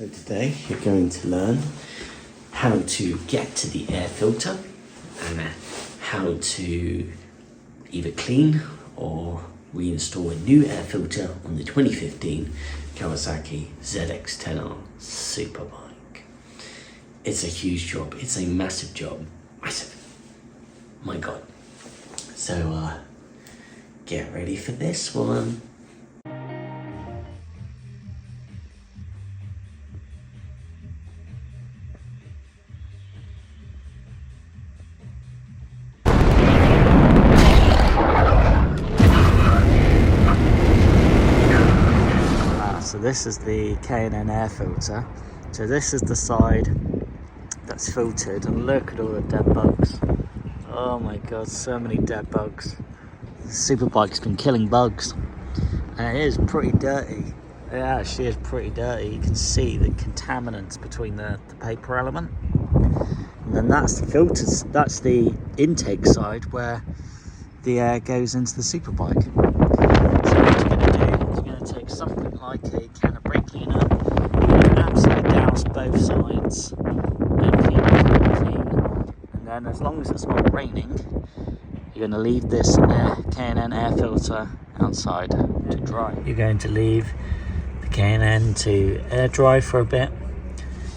So today you're going to learn how to get to the air filter and how to either clean or reinstall a new air filter on the 2015 Kawasaki ZX-10R Superbike. It's a huge job. It's a massive job. Massive. My God. So get ready for this one. So this is the K&N air filter. So this is the side that's filtered, and look at all the dead bugs. Oh my God, so many dead bugs. The Superbike's been killing bugs, and it is pretty dirty. It actually is pretty dirty. You can see the contaminants between the paper element. And then that's the filters, that's the intake side where the air goes into the Superbike. So what you're going to do is you're going to take something like a can of brake cleaner, absolutely douse both sides, and clean. And then as long as it's not raining, you're going to leave this K&N air filter outside to dry. You're going to leave the K&N to air dry for a bit,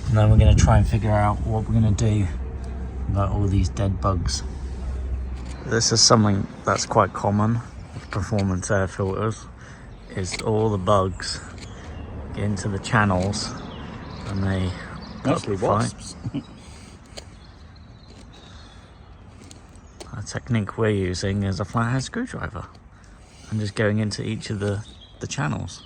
and then we're going to try and figure out what we're going to do about all these dead bugs. This is something that's quite common with performance air filters, is all the bugs get into the channels and they mostly wasps. A technique we're using is a flathead screwdriver and just going into each of the channels.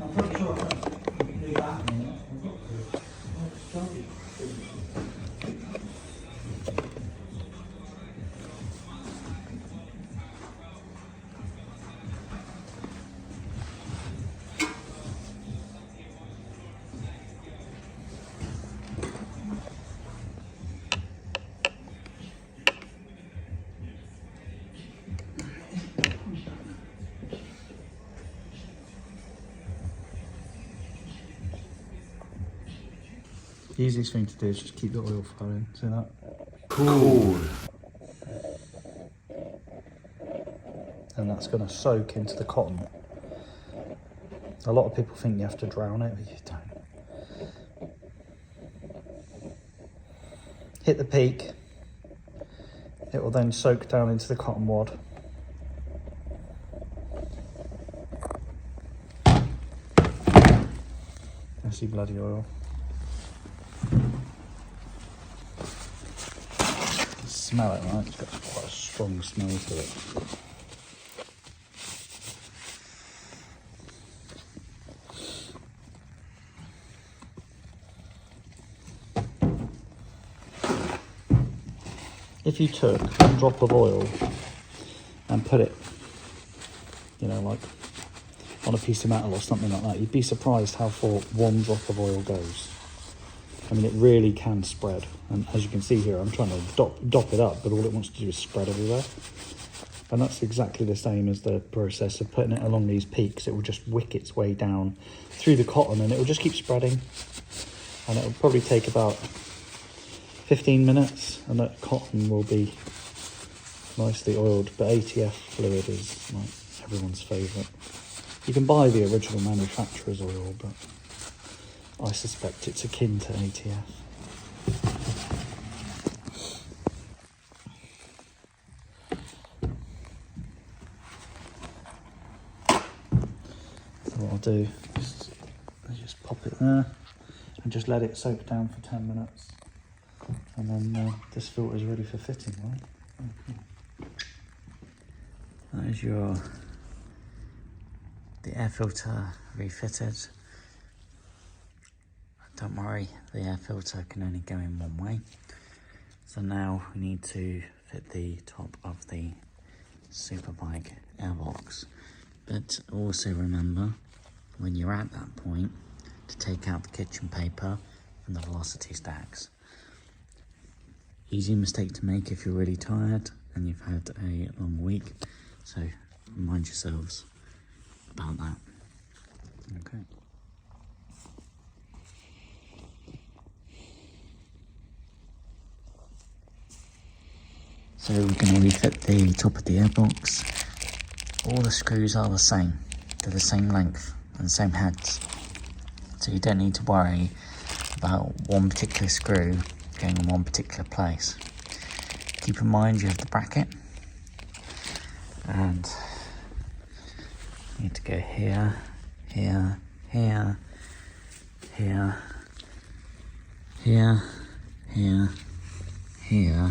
I'm pretty sure I can do that. The easiest thing to do is just keep the oil flowing. See that? Cool. And that's going to soak into the cotton. A lot of people think you have to drown it, but you don't. Hit the peak. It will then soak down into the cotton wad. Messy bloody oil. Smell it, right? It's got quite a strong smell to it. If you took a drop of oil and put it, you know, like on a piece of metal or something like that, you'd be surprised how far one drop of oil goes. I mean, it really can spread, and as you can see here, I'm trying to dop it up, but all it wants to do is spread everywhere. And that's exactly the same as the process of putting it along these peaks. It will just wick its way down through the cotton, and it will just keep spreading. And it will probably take about 15 minutes, and that cotton will be nicely oiled. But ATF fluid is like everyone's favourite. You can buy the original manufacturer's oil, but I suspect it's akin to ATF. So what I'll do is I just pop it there and just let it soak down for 10 minutes. And then this filter is ready for fitting, right? Okay. That is the air filter refitted. Don't worry, the air filter can only go in one way. So now we need to fit the top of the Superbike Airbox. But also remember, when you're at that point, to take out the kitchen paper from the velocity stacks. easy mistake to make if you're really tired and you've had a long week. So remind yourselves about that. Okay. So we're going to refit the top of the airbox. All the screws are the same. They're the same length and same heads. So you don't need to worry about one particular screw going in one particular place. Keep in mind you have the bracket. And you need to go here, here, here, here, here, here, here,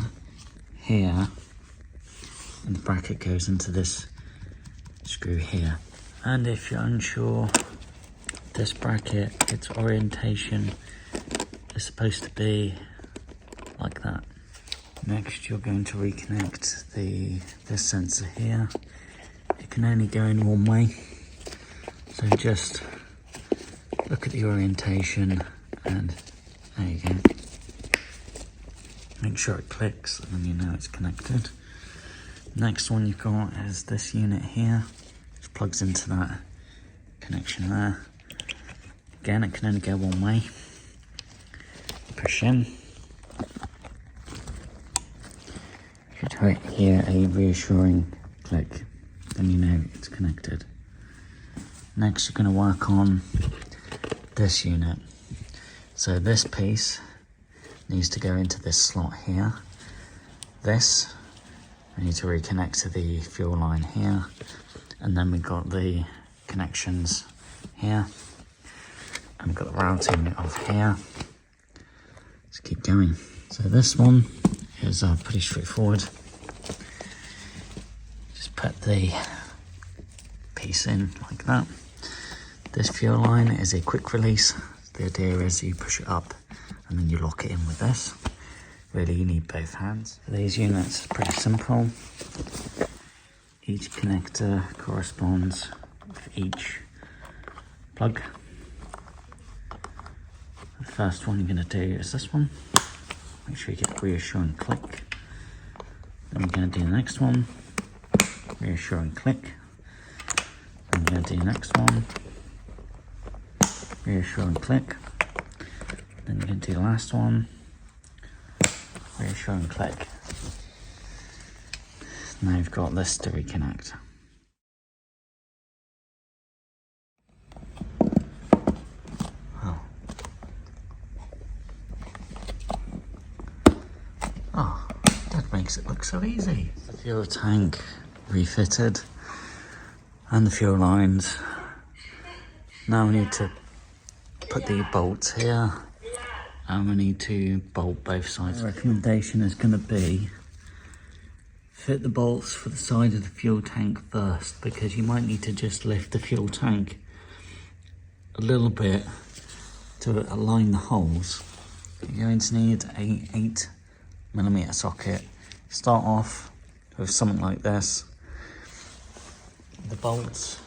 here, and the bracket goes into this screw here. And if you're unsure, this bracket, its orientation is supposed to be like that. Next, you're going to reconnect this sensor here. It can only go in one way, so just look at the orientation and there you go. Make sure it clicks and then you know it's connected. Next one you've got is this unit here, which plugs into that connection there. Again, it can only go one way. Push in. You should hear a reassuring click, then you know it's connected. Next, you're going to work on this unit. So this piece needs to go into this slot here. This, we need to reconnect to the fuel line here. And then we've got the connections here. And we've got the routing of here. Let's keep going. So this one is pretty straightforward. Just put the piece in like that. This fuel line is a quick release. The idea is you push it up and then you lock it in with this. Really, you need both hands. For these units, it's pretty simple. Each connector corresponds with each plug. The first one you're going to do is this one. Make sure you get the reassuring click. Then we're going to do the next one. Reassuring click. Then we're going to do the next one. Reassuring click. Then you're going to do the last one. Reassuring click. Now you've got this to reconnect. Oh, that makes it look so easy. The fuel tank refitted and the fuel lines. Now we need to put the bolts here and we need to bolt both sides. The recommendation is going to be fit the bolts for the side of the fuel tank first, because you might need to just lift the fuel tank a little bit to align the holes. You're going to need a 8mm socket. Start off with something like this. The bolts,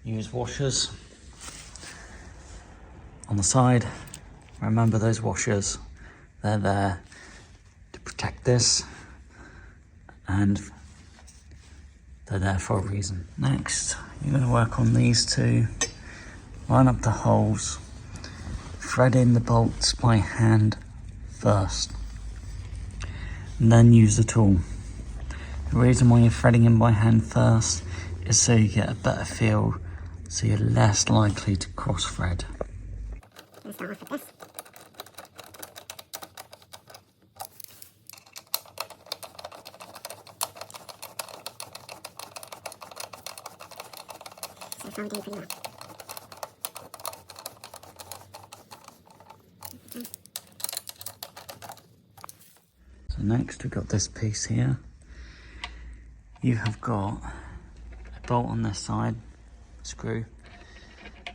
use washers on the side. Remember those washers, they're there to protect this and they're there for a reason. Next, you're going to work on these two. Line up the holes, thread in the bolts by hand first, and then use the tool. The reason why you're threading in by hand first is so you get a better feel, so you're less likely to cross thread. Let's start off with this. So far we're doing pretty well. So next we've got this piece here. You have got a bolt on this side, screw,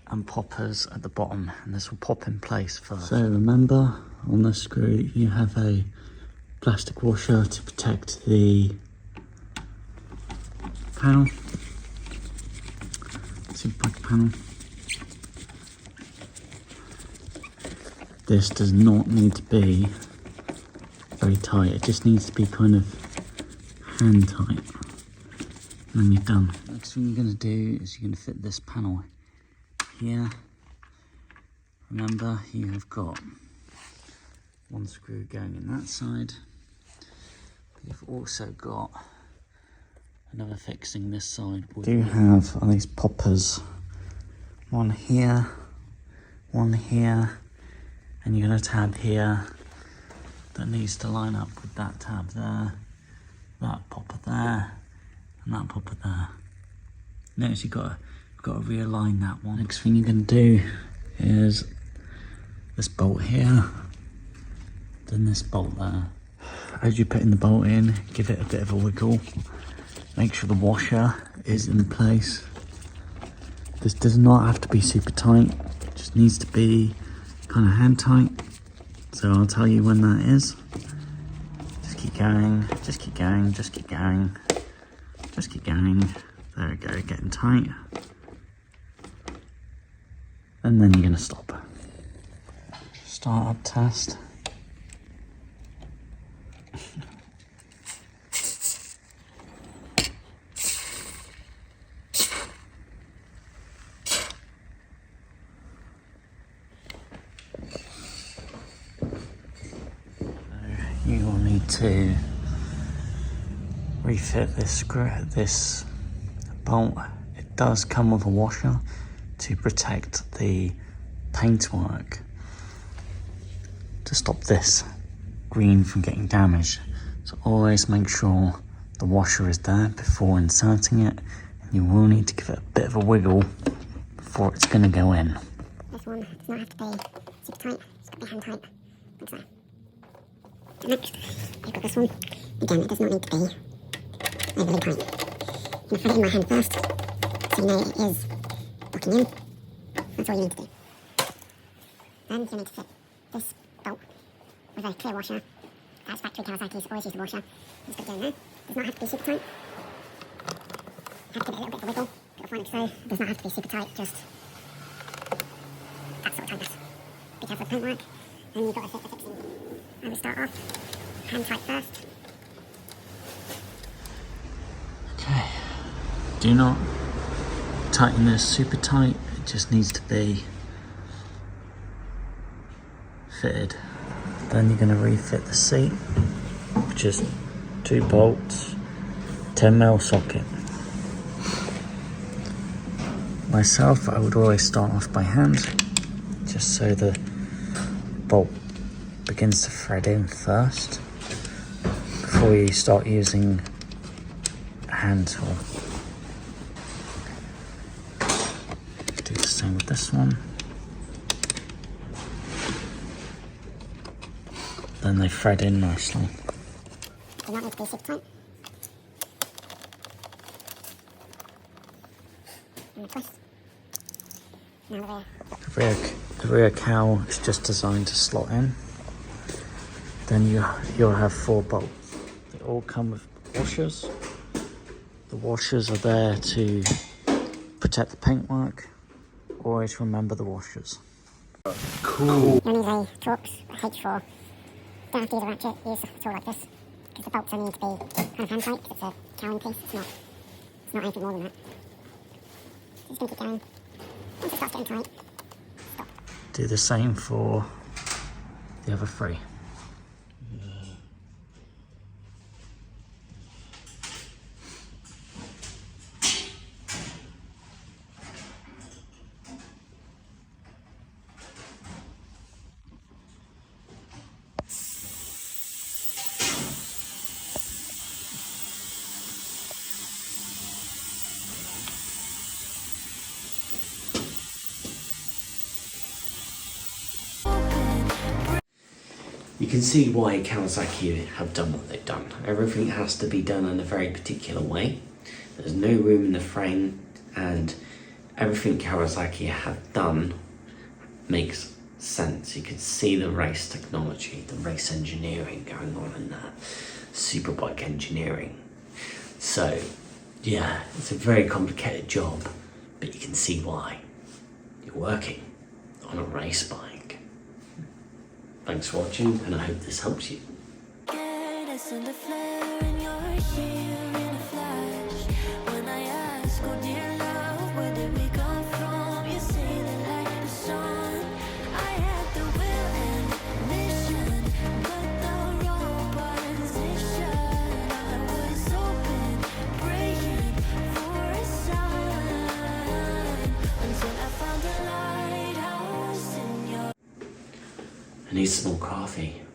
and poppers at the bottom, and this will pop in place first. So remember, on this screw you have a plastic washer to protect the panel, Superbike panel. This does not need to be very tight. It just needs to be kind of hand tight. And then you're done. Next thing you're going to do is you're going to fit this panel here. Remember, you have got one screw going in that side. You've also got another fixing this side. We do have on these poppers, one here, and you're going to tab here that needs to line up with that tab there, that popper there, and that popper there. Notice you've got to realign that one. Next thing you're going to do is this bolt here, then this bolt there. As you're putting the bolt in, give it a bit of a wiggle. Make sure the washer is in place. This does not have to be super tight, it just needs to be kind of hand tight. So I'll tell you when that is. Just keep going, just keep going, just keep going, just keep going. There we go, getting tight. And then you're going to stop. Start up test. You will need to refit this bolt. It does come with a washer to protect the paintwork, to stop this green from getting damaged. So always make sure the washer is there before inserting it, and you will need to give it a bit of a wiggle before it's going to go in. This one does not have to be super tight, it's got to be hand tight, like so. Next, I've got this one. Again, it does not need to be overly tight. I'm going to put it in my hand first, so you know it is locking in. That's all you need to do. Then you need to fit this bolt with a clear washer. That's factory Kawasaki's, always use the washer. Just put it in there. Does not have to be super tight. Have to give it a little bit of a wiggle. It'll find it so. It does not have to be super tight, just that sort of tightness. Be careful with paintwork. Then you've got to fit the fixing. I will start off hand tight first. Okay, do not tighten this super tight, it just needs to be fitted. Then you're going to refit the seat, which is 2 bolts, 10mm socket. Myself, I would always start off by hand, just so the bolt begins to thread in first before you start using a hand tool. Do the same with this one. Then they thread in nicely. Do not need to be super tight. And a twist. Now The rear cowl is just designed to slot in. Then you'll have 4 bolts. They all come with washers. The washers are there to protect the paintwork. Always remember the washers. Cool. You'll need a Torx, a H4. Don't have to use a ratchet, use a tool like this. Because the bolts only need to be kind of hand tight, because it's a cowling piece. It's not anything more than that. Just gonna keep going. Once it starts getting tight, stop. Do the same for the other 3. You can see why Kawasaki have done what they've done. Everything has to be done in a very particular way. There's no room in the frame, and everything Kawasaki have done makes sense. You can see the race technology, the race engineering going on in that, Superbike engineering. So, yeah, it's a very complicated job, but you can see why. You're working on a race bike. Thanks for watching, and I hope this helps you. voice and a flare, and you're here in a flash. When I ask, oh dear love, where did we come from? You say that like the sun. I had the will and mission, but the wrong position. I was open, praying for a sign, until I found a lighthouse in your. I need some more coffee.